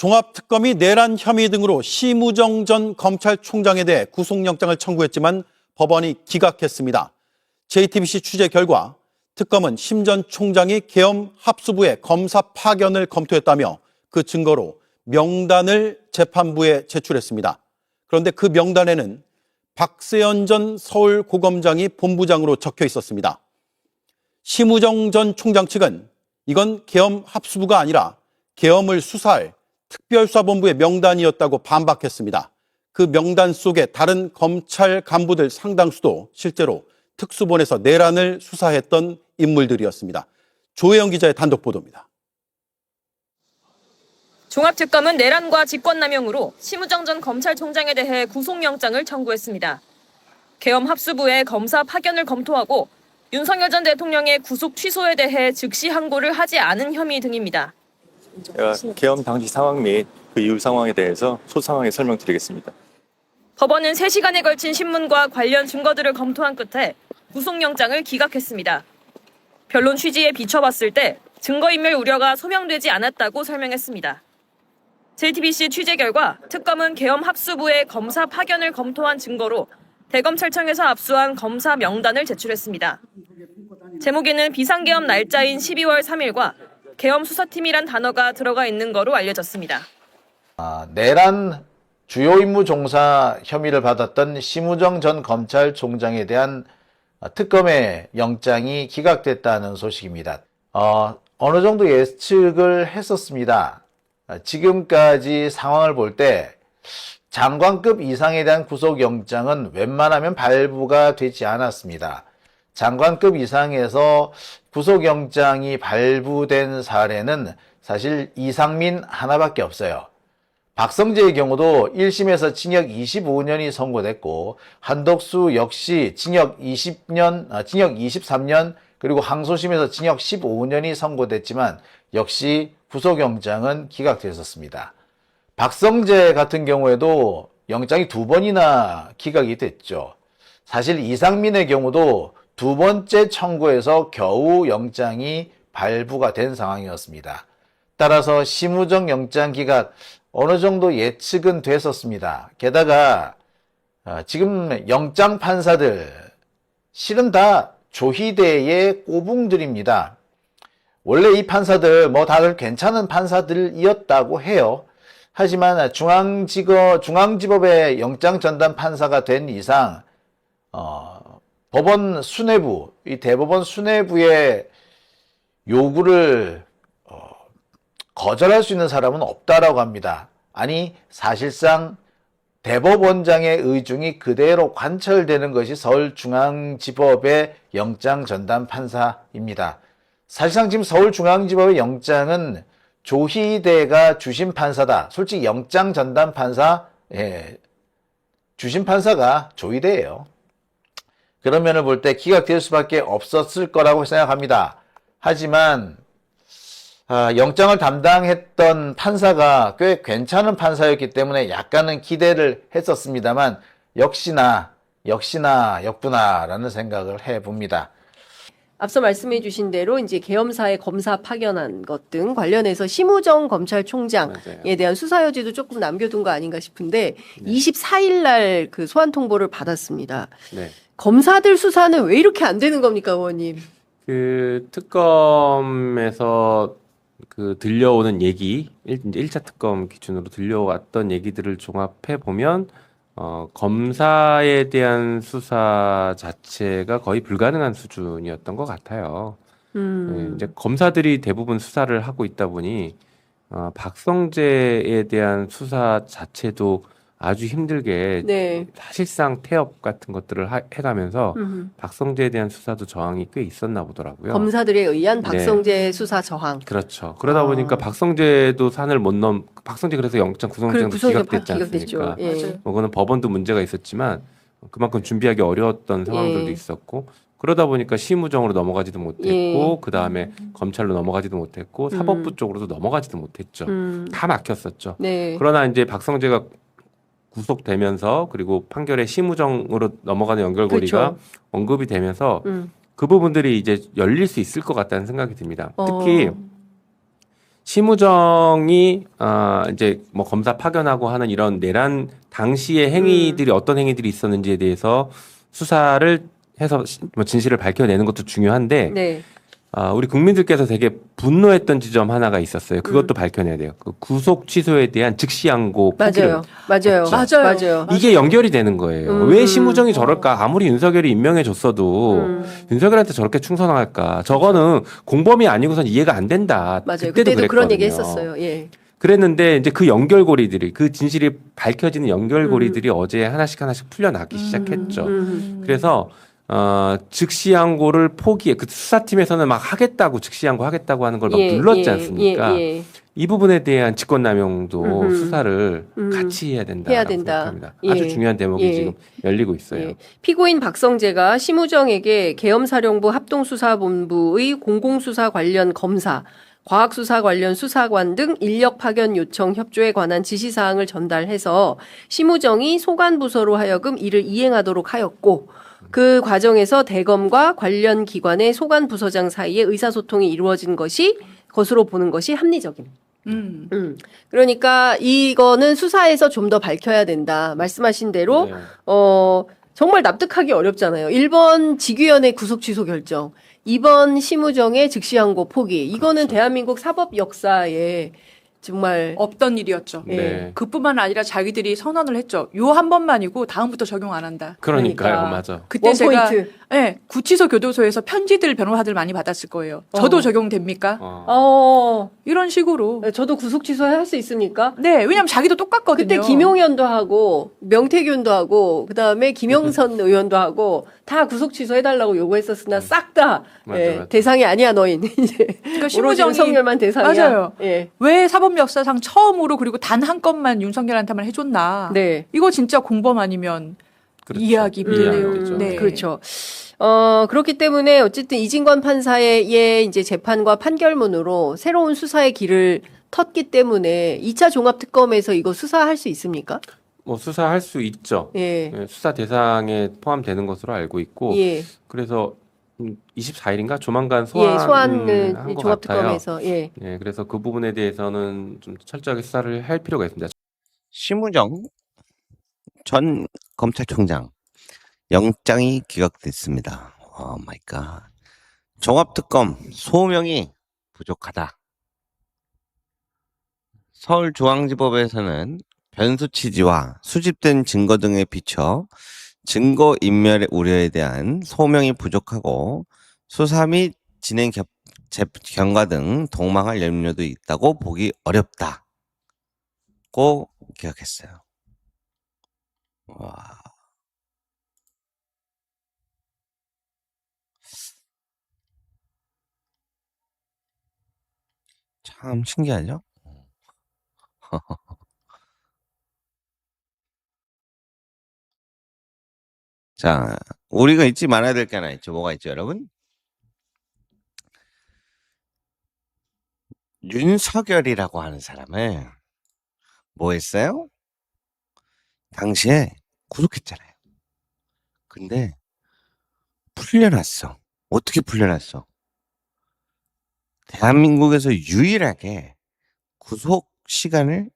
종합특검이 내란 혐의 등으로 심우정 전 검찰총장에 대해 구속영장을 청구했지만 법원이 기각했습니다. JTBC 취재 결과 특검은 심 전 총장이 계엄 합수부의 검사 파견을 검토했다며 그 증거로 명단을 재판부에 제출했습니다. 그런데 그 명단에는 박세현 전 서울고검장이 본부장으로 적혀 있었습니다. 심우정 전 총장 측은 이건 계엄 합수부가 아니라 계엄을 수사할 특별수사본부의 명단이었다고 반박했습니다. 그 명단 속에 다른 검찰 간부들 상당수도 실제로 특수본에서 내란을 수사했던 인물들이었습니다. 조혜영 기자의 단독 보도입니다. 종합특검은 내란과 직권남용으로 심우정 전 검찰총장에 대해 구속영장을 청구했습니다. 계엄 합수부의 검사 파견을 검토하고 윤석열 전 대통령의 구속 취소에 대해 즉시 항고를 하지 않은 혐의 등입니다. 계엄 당시 상황 및 그 이후 상황에 대해서 소상하게 설명드리겠습니다. 법원은 3시간에 걸친 신문과 관련 증거들을 검토한 끝에 구속영장을 기각했습니다. 변론 취지에 비춰봤을 때 증거인멸 우려가 소명되지 않았다고 설명했습니다. JTBC 취재 결과 특검은 계엄 합수부의 검사 파견을 검토한 증거로 대검찰청에서 압수한 검사 명단을 제출했습니다. 제목에는 비상계엄 날짜인 12월 3일과 계엄 수사팀이란 단어가 들어가 있는 거로 알려졌습니다. 내란 주요 임무 종사 혐의를 받았던 심우정 전 검찰총장에 대한 특검의 영장이 기각됐다는 소식입니다. 어느 정도 예측을 했었습니다. 지금까지 상황을 볼 때 장관급 이상에 대한 구속영장은 웬만하면 발부가 되지 않았습니다. 장관급 이상에서 구속영장이 발부된 사례는 사실 이상민 하나밖에 없어요. 박성재의 경우도 1심에서 징역 25년이 선고됐고 한덕수 역시 징역 23년 그리고 항소심에서 징역 15년이 선고됐지만 역시 구속영장은 기각됐었습니다. 박성재 같은 경우에도 영장이 2번이나 기각이 됐죠. 사실 이상민의 경우도 2번째 청구에서 겨우 영장이 발부가 된 상황이었습니다. 따라서 심우정 영장 기각 어느 정도 예측은 됐었습니다. 게다가 지금 영장 판사들 실은 다 조희대의 꼬붕들입니다. 원래 이 판사들 다들 괜찮은 판사들이었다고 해요. 하지만 중앙지법의 영장 전담 판사가 된 이상 법원 수뇌부, 이 대법원 수뇌부의 요구를 거절할 수 있는 사람은 없다라고 합니다. 아니 사실상 대법원장의 의중이 그대로 관철되는 것이 서울중앙지법의 영장 전담 판사입니다. 사실상 지금 서울중앙지법의 영장은 조희대가 주심 판사다. 솔직히 영장 전담 판사, 주심 판사가 조희대예요. 그런 면을 볼 때 기각될 수밖에 없었을 거라고 생각합니다. 하지만 영장을 담당했던 판사가 꽤 괜찮은 판사였기 때문에 약간은 기대를 했었습니다만 역시나 역부나라는 생각을 해봅니다. 앞서 말씀해 주신 대로 이제 계엄사에 검사 파견한 것 등 관련해서 심우정 검찰총장에 대한 수사 여지도 조금 남겨둔 거 아닌가 싶은데 24일 날 그 소환 통보를 받았습니다. 네. 검사들 수사는 왜 이렇게 안 되는 겁니까, 의원님? 그 특검에서 그 들려오는 얘기, 1차 특검 기준으로 들려왔던 얘기들을 종합해 보면 검사에 대한 수사 자체가 거의 불가능한 수준이었던 것 같아요. 이제 검사들이 대부분 수사를 하고 있다 보니 박성재에 대한 수사 자체도 아주 힘들게 네. 사실상 태업 같은 것들을 해가면서 박성재에 대한 수사도 저항이 꽤 있었나 보더라고요. 검사들에 의한 박성재 수사 저항. 그렇죠. 그러다 보니까 박성재도 산을 못 박성재 그래서 영장 구속영장도 기각됐지 않습니까? 예. 그거는 법원도 문제가 있었지만 그만큼 준비하기 어려웠던 상황들도 있었고 그러다 보니까 심우정으로 넘어가지도 못했고 그 다음에 검찰로 넘어가지도 못했고 사법부 쪽으로도 넘어가지도 못했죠. 다 막혔었죠. 네. 그러나 이제 박성재가 구속되면서 그리고 판결에 심우정으로 넘어가는 연결고리가 그렇죠. 언급이 되면서 그 부분들이 이제 열릴 수 있을 것 같다는 생각이 듭니다. 특히 심우정이 이제 뭐 검사 파견하고 하는 이런 내란 당시의 행위들이 어떤 행위들이 있었는지에 대해서 수사를 해서 뭐 진실을 밝혀내는 것도 중요한데 네. 우리 국민들께서 되게 분노했던 지점 하나가 있었어요. 그것도 밝혀내야 돼요. 그 구속 취소에 대한 즉시 항고 포기를. 맞아요. 맞아요. 이게 연결이 되는 거예요. 왜 심우정이 저럴까? 아무리 윤석열이 임명해줬어도 윤석열한테 저렇게 충성할까? 저거는 공범이 아니고선 이해가 안 된다. 맞아요. 그때도 그때도 그런 얘기 그랬거든요. 했었어요. 예. 그랬는데 이제 그 연결고리들이 그 진실이 밝혀지는 연결고리들이 어제 하나씩 풀려나기 시작했죠. 그래서 즉시 항고를 포기해. 그 수사팀에서는 막 하겠다고 즉시 항고 하겠다고 하는 걸 막 눌렀지 않습니까? 이 부분에 대한 직권남용도 수사를 같이 해야 된다. 해야 된다. 생각합니다. 아주 중요한 대목이 지금 열리고 있어요. 예. 피고인 박성재가 심우정에게 계엄사령부 합동수사본부의 공공수사 관련 검사, 과학수사 관련 수사관 등 인력 파견 요청 협조에 관한 지시사항을 전달해서 심우정이 소관부서로 하여금 이를 이행하도록 하였고 그 과정에서 대검과 관련 기관의 소관부서장 사이에 의사소통이 이루어진 것으로 보는 것이 합리적입니다. 그러니까 이거는 수사에서 좀 더 밝혀야 된다. 말씀하신 대로 네. 정말 납득하기 어렵잖아요. 1번 직위원회 구속 취소 결정, 2번 심우정의 즉시 항고 포기. 이거는 대한민국 사법 역사에 정말 없던 일이었죠. 네. 그뿐만 아니라 자기들이 선언을 했죠. 요 한 번만이고 다음부터 적용 안 한다. 그러니까요. 그러니까. 맞아. 그때 제가 원포인트. 구치소 교도소에서 편지들 변호사들 많이 받았을 거예요. 저도 적용됩니까? 이런 식으로. 저도 구속 취소할 수 있습니까? 네, 왜냐면 자기도 똑같거든요. 그때 김용현도 하고 명태균도 하고 그다음에 김영선 의원도 하고 다 구속 취소해달라고 요구했었으나 싹 다 맞아. 대상이 아니야 너인 이제 그러니까 오로지 심우정이 윤석열만 대상이야. 맞아요. 예. 왜 사법 역사상 처음으로 그리고 단 한 건만 윤석열한테만 해줬나? 네. 이거 진짜 공범 아니면 그렇죠. 이해하기 힘드네요. 되죠. 네. 그렇죠. 그렇기 때문에 어쨌든 이진관 판사의 이제 재판과 판결문으로 새로운 수사의 길을 텄기 때문에 2차 종합특검에서 이거 수사할 수 있습니까? 뭐 수사할 수 있죠. 예. 예, 수사 대상에 포함되는 것으로 알고 있고 예. 그래서 24일인가 조만간 소환을 한것 같아요. 종합특검에서 예. 네, 그래서 그 부분에 대해서는 좀 철저하게 수사를 할 필요가 있습니다. 심우정 전 검찰총장 영장이 기각됐습니다. 오 마이 갓. 종합특검 소명이 부족하다. 서울중앙지법에서는 변수 취지와 수집된 증거 등에 비춰 증거 인멸의 우려에 대한 소명이 부족하고 수사 및 진행 경과 등 동망할 염려도 있다고 보기 어렵다고 기각했어요. 와. 참 신기하죠? 자, 우리가 잊지 말아야 될 게 하나 있죠. 뭐가 있죠, 여러분? 윤석열이라고 하는 사람을 뭐 했어요? 당시에 구속했잖아요. 근데 풀려났어. 어떻게 풀려났어? 대한민국에서 유일하게 구속 시간을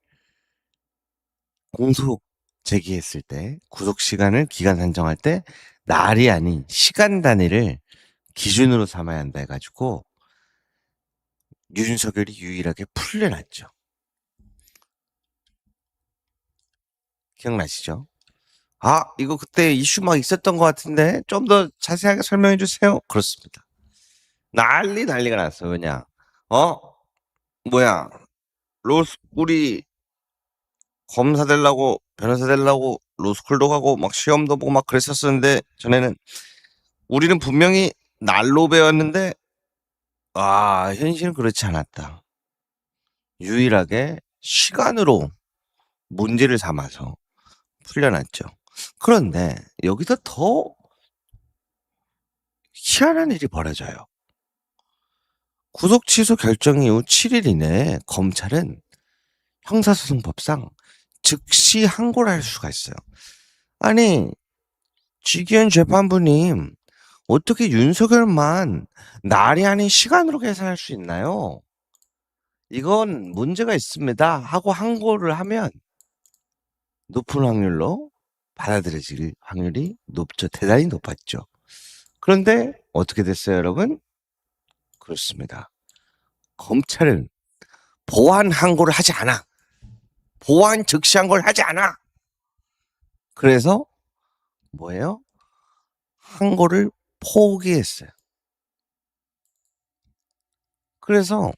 공소 제기했을 때, 구속 시간을 기간 산정할 때 날이 아닌 시간 단위를 기준으로 삼아야 한다 해가지고 윤석열이 유일하게 풀려났죠. 기억나시죠? 아, 이거 그때 이슈 막 있었던 것 같은데 좀 더 자세하게 설명해 주세요. 그렇습니다. 난리가 났어. 왜냐? 우리 검사 되려고 변호사 되려고 로스쿨도 가고 막 시험도 보고 막 그랬었는데 전에는 우리는 분명히 날로 배웠는데 현실은 그렇지 않았다. 유일하게 시간으로 문제를 삼아서 풀려났죠. 그런데 여기서 더 희한한 일이 벌어져요. 구속 취소 결정 이후 7일 이내에 검찰은 형사소송법상 즉시 항고를 할 수가 있어요. 아니, 지기현 재판부님, 어떻게 윤석열만 날이 아닌 시간으로 계산할 수 있나요? 이건 문제가 있습니다 하고 항고를 하면 높은 확률로 받아들여질 확률이 높죠. 대단히 높았죠. 그런데 어떻게 됐어요, 여러분? 그렇습니다. 검찰은 보완 항고를 하지 않아. 보완 즉시 항고를 하지 않아. 그래서 뭐예요? 항고를 포기했어요. 그래서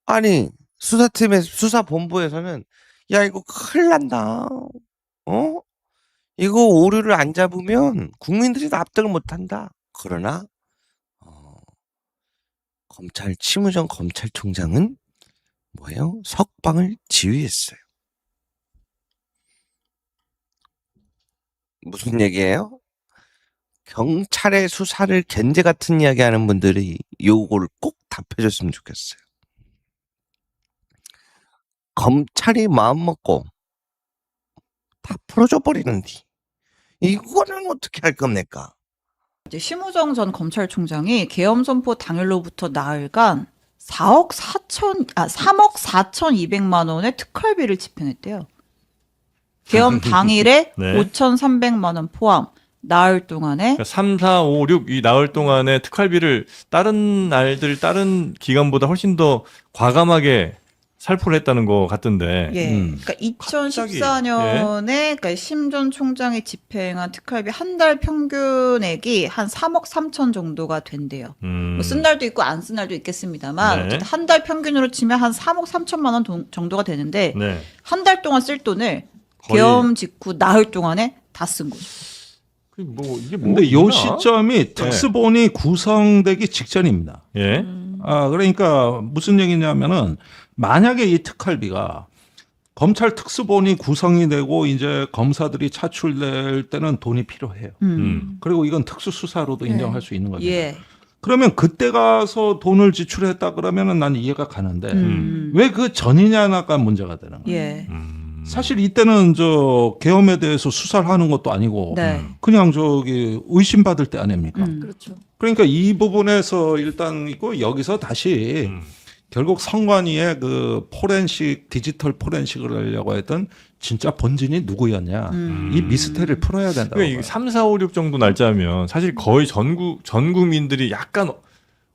아니 수사팀의 수사본부에서는 야 이거 큰일 난다. 어? 이거 오류를 안 잡으면 국민들이 납득을 못한다. 그러나 검찰 심우정 검찰총장은 뭐예요? 석방을 지휘했어요. 무슨 얘기예요? 경찰의 수사를 견제 같은 이야기하는 분들이 요거를 꼭 답해줬으면 좋겠어요. 검찰이 마음먹고 다 풀어줘 버리는데 이거는 어떻게 할 겁니까? 이제 심우정 전 검찰총장이 계엄 선포 당일로부터 나흘간 3억 4,200만 원의 특활비를 집행했대요. 계엄 당일에 네. 5,300만 원 포함 나흘 동안에 그러니까 3, 4, 5, 6 이 나흘 동안에 특활비를 다른 날들 다른 기간보다 훨씬 더 과감하게 살포를 했다는 것 같던데. 예. 그러니까 2014년에 그러니까 심 전 총장이 집행한 특활비 한 달 평균액이 한 3억 3천 정도가 된대요. 뭐 쓴 날도 있고 안 쓴 날도 있겠습니다만 네. 어쨌든 한 달 평균으로 치면 한 3억 3천만 원 정도가 되는데 네. 한 달 동안 쓸 돈을 거의- 계엄 직후 나흘 동안에 다 쓴 거죠. 뭐 이게 근데 요 시점이 특수본이 구성되기 직전입니다. 예. 그러니까 무슨 얘기냐면은 만약에 이 특활비가 검찰 특수본이 구성이 되고 이제 검사들이 차출될 때는 돈이 필요해요. 그리고 이건 특수수사로도 인정할 수 있는 겁니다. 예. 그러면 그때 가서 돈을 지출했다 그러면은 난 이해가 가는데 왜 그 전이냐가 문제가 되는 거예요. 예. 사실 이때는 저 계엄에 대해서 수사를 하는 것도 아니고 네. 그냥 저기 의심받을 때 아닙니까? 그렇죠. 그러니까 이 부분에서 일단 있고 여기서 다시 결국 선관위의 그 포렌식 디지털 포렌식을 하려고 했던 진짜 본진이 누구였냐 이 미스테리를 풀어야 된다고 그러니까 봐요. 3, 4, 5, 6 정도 날짜면 사실 거의 전 국민들이 약간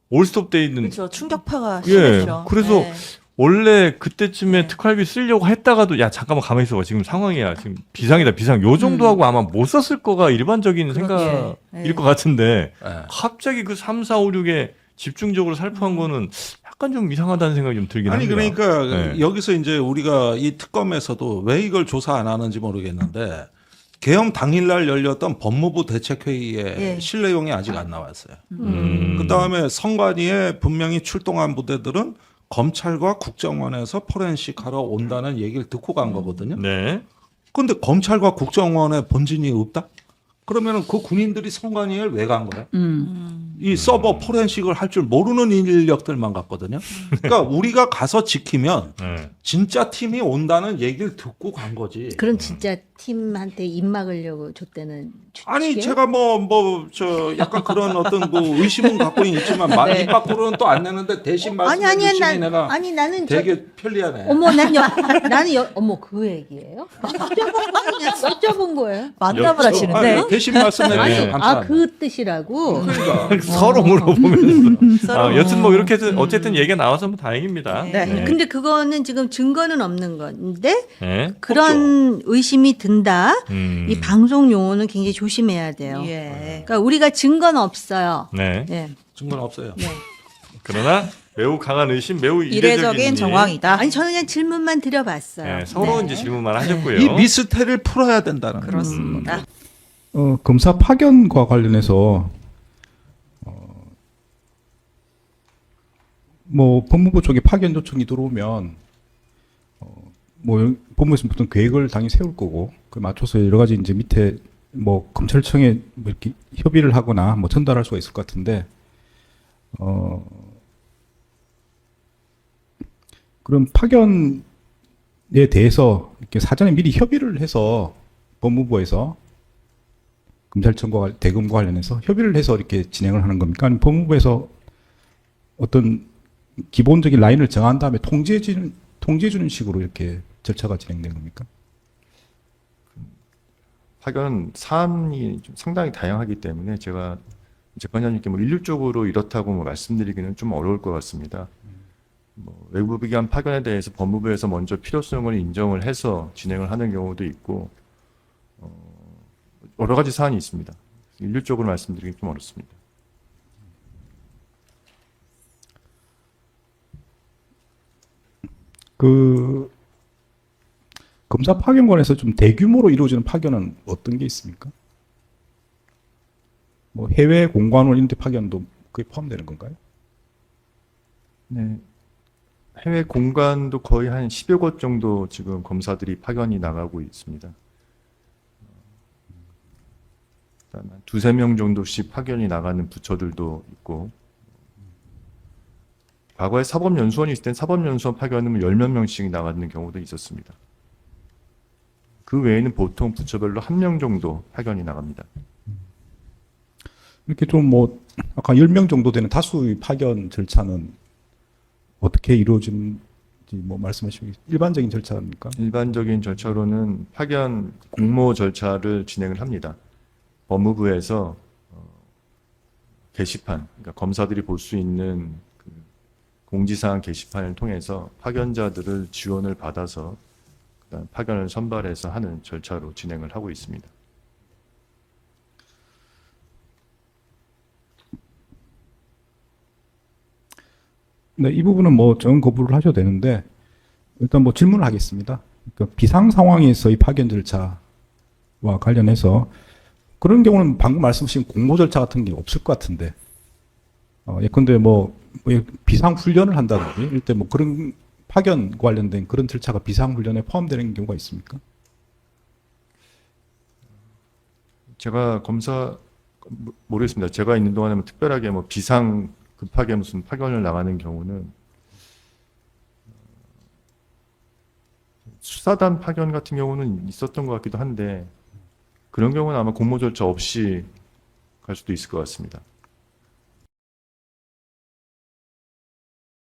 올스톱돼 있는. 그렇죠. 충격파가 예. 심했죠. 그래서 네. 원래 그때쯤에 네. 특활비 쓰려고 했다가도 야 잠깐만 가만히 있어봐 지금 상황이야 지금 비상이다 비상 요 정도 하고 아마 못 썼을 거가 일반적인 생각일 네. 것 같은데 네. 갑자기 그 3, 4, 5, 6에 집중적으로 살포한 거는 약간 좀 이상하다는 생각이 좀 들긴 아니 합니다. 그러니까 네. 여기서 이제 우리가 이 특검에서도 왜 이걸 조사 안 하는지 모르겠는데 계엄 당일날 열렸던 법무부 대책회의의 예. 실내용이 아직 안 나왔어요. 그다음에 선관위에 분명히 출동한 부대들은 검찰과 국정원에서 포렌식 하러 온다는 얘기를 듣고 간 거거든요. 네. 그런데 검찰과 국정원의 본진이 없다? 그러면 그 군인들이 선관위에 왜 간 거야? 이 서버 포렌식을 할 줄 모르는 인력들만 갔거든요. 그러니까 우리가 가서 지키면 네. 진짜 팀이 온다는 얘기를 듣고 간 거지. 그럼 진짜 팀한테 입 막으려고 줬대는 아니 제가 저 약간 그런 어떤 그 의심은 갖고 있지만 말 입 밖으로는 또 안 내는데 대신 말씀해 주시니 내가 나는 되게 편리하네. 어머 어머 그 얘기예요? 여쭤본 거예요. 만남을 하시는데 아니, 대신 말씀해 아니, 주셔서 감사합니다. 그 뜻이라고. 그러니까 서로 물어보면서. 서로. 여튼 뭐 이렇게 어쨌든 얘기가 나와서 뭐 다행입니다. 네. 근데 그거는 지금 증거는 없는 건데 네. 그런 의심이 든다. 이 방송 용어는 굉장히 조심해야 돼요. 예. 그러니까 우리가 증거는 없어요. 네. 네. 증거는 없어요. 그러나 매우 강한 의심, 매우 이례적인 정황이다. 아니 저는 그냥 질문만 드려봤어요. 네, 서로 네. 이제 질문만 하셨고요. 이 미스테리를 풀어야 된다는 거예요. 그렇습니다. 검사 파견과 관련해서 뭐 법무부 쪽에 파견 요청이 들어오면 뭐 법무부에서 어떤 계획을 당연히 세울 거고 그 맞춰서 여러 가지 이제 밑에 뭐 검찰청에 뭐 이렇게 협의를 하거나 뭐 전달할 수가 있을 것 같은데 그럼 파견에 대해서 이렇게 사전에 미리 협의를 해서 법무부에서 검찰청과 대검과 관련해서 협의를 해서 이렇게 진행을 하는 겁니까? 아니면 법무부에서 어떤 기본적인 라인을 정한 다음에 통제해주는 식으로 이렇게 절차가 진행된 겁니까? 파견 사안이 좀 상당히 다양하기 때문에 제가 재판장님께 뭐 일률적으로 이렇다고 뭐 말씀드리기는 좀 어려울 것 같습니다. 뭐 외부기관 파견에 대해서 법무부에서 먼저 필요성을 인정을 해서 진행을 하는 경우도 있고 여러 가지 사안이 있습니다. 일률적으로 말씀드리기 좀 어렵습니다. 그 검사 파견권에서 좀 대규모로 이루어지는 파견은 어떤 게 있습니까? 뭐 해외 공관원 이런 데 파견도 그게 포함되는 건가요? 네. 해외 공관도 거의 한 10여 곳 정도 지금 검사들이 파견이 나가고 있습니다. 한 2~3명 정도씩 파견이 나가는 부처들도 있고, 과거에 사법연수원이 있을 땐 사법연수원 파견은 10몇 명씩 나가는 경우도 있었습니다. 그 외에는 보통 부처별로 1명 정도 파견이 나갑니다. 이렇게 좀 뭐 아까 10명 정도 되는 다수의 파견 절차는 어떻게 이루어지는지 뭐 말씀하시겠습니까? 일반적인 절차입니까? 일반적인 절차로는 파견 공모 절차를 진행을 합니다. 법무부에서 게시판, 그러니까 검사들이 볼 수 있는 그 공지사항 게시판을 통해서 파견자들을 지원을 받아서 그다음 파견을 선발해서 하는 절차로 진행을 하고 있습니다. 네, 이 부분은 뭐 정 거부를 하셔도 되는데 일단 뭐 질문을 하겠습니다. 그러니까 비상 상황에서의 파견 절차와 관련해서 그런 경우는 방금 말씀하신 공모 절차 같은 게 없을 것 같은데 예컨대 뭐 비상 훈련을 한다든지 이럴 때 뭐 그런 파견 관련된 그런 절차가 비상 훈련에 포함되는 경우가 있습니까? 제가 모르겠습니다. 제가 있는 동안에 뭐 특별하게 뭐 비상 급하게 무슨 파견을 나가는 경우는 수사단 파견 같은 경우는 있었던 것 같기도 한데 그런 경우는 아마 공모 절차 없이 갈 수도 있을 것 같습니다.